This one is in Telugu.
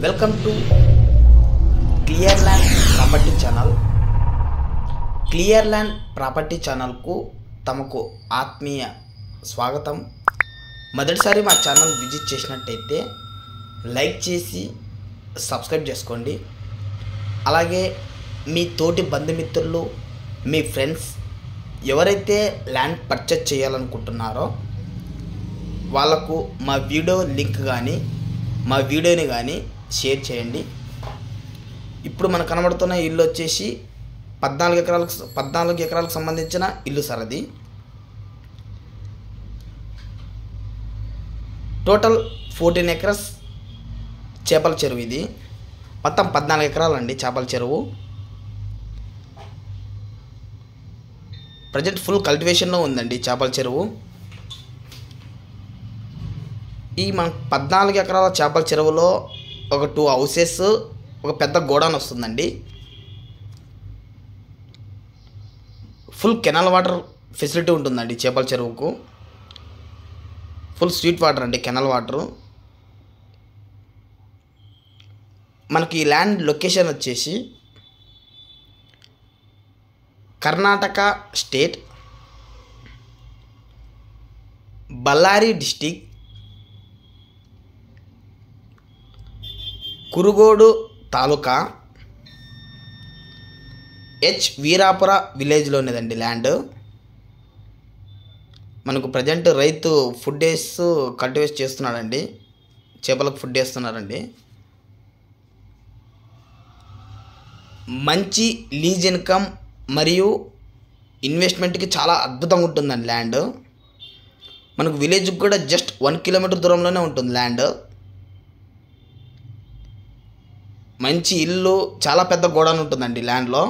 Welcome to clear land property channel. Clear land property ఛానల్కు తమకు ఆత్మీయ స్వాగతం. మొదటిసారి మా ఛానల్ విజిట్ చేసినట్టయితే లైక్ చేసి సబ్స్క్రైబ్ చేసుకోండి. అలాగే మీ తోటి బంధుమిత్రులు, మీ ఫ్రెండ్స్ ఎవరైతే ల్యాండ్ పర్చేజ్ చేయాలనుకుంటున్నారో వాళ్ళకు మా వీడియో లింక్ కానీ మా వీడియోని కానీ షేర్ చేయండి. ఇప్పుడు మనకు కనబడుతున్న ఇల్లు వచ్చేసి 14 ఎకరాలకు సంబంధించిన ఇల్లు సార్. అది టోటల్ 14 ఎకరస్ చేపల చెరువు. ఇది మొత్తం 14 ఎకరాలు అండి చేపల చెరువు. ప్రజెంట్ ఫుల్ కల్టివేషన్లో ఉందండి చేపల చెరువు. ఈ మన 14 ఎకరాల చేపల చెరువులో ఒక 2 హౌసెస్, ఒక పెద్ద గోడౌన్ వస్తుందండి. ఫుల్ కెనాల్ వాటర్ ఫెసిలిటీ ఉంటుందండి చేపల చెరువుకు. ఫుల్ స్వీట్ వాటర్ అండి, కెనాల్ వాటరు. మనకి ఈ ల్యాండ్ లొకేషన్ వచ్చేసి కర్ణాటక స్టేట్, బళ్ళారి డిస్టిక్, కురుగోడు తాలూకా, హెచ్ వీరాపుర విలేజ్లోనేదండి ల్యాండ్. మనకు ప్రజెంట్ రైతు ఫుడ్ వేస్తూ కల్టివేట్ చేస్తున్నాడండి, చేపలకు ఫుడ్ వేస్తున్నారండి. మంచి లీజ్ ఇన్కమ్ మరియు ఇన్వెస్ట్మెంట్కి చాలా అద్భుతంగా ఉంటుందండి ల్యాండ్. మనకు విలేజ్కి కూడా జస్ట్ 1 కిలోమీటర్ దూరంలోనే ఉంటుంది ల్యాండ్. మంచి ఇల్లు, చాలా పెద్ద గోడౌన్ ఉంటుందండి ల్యాండ్లో.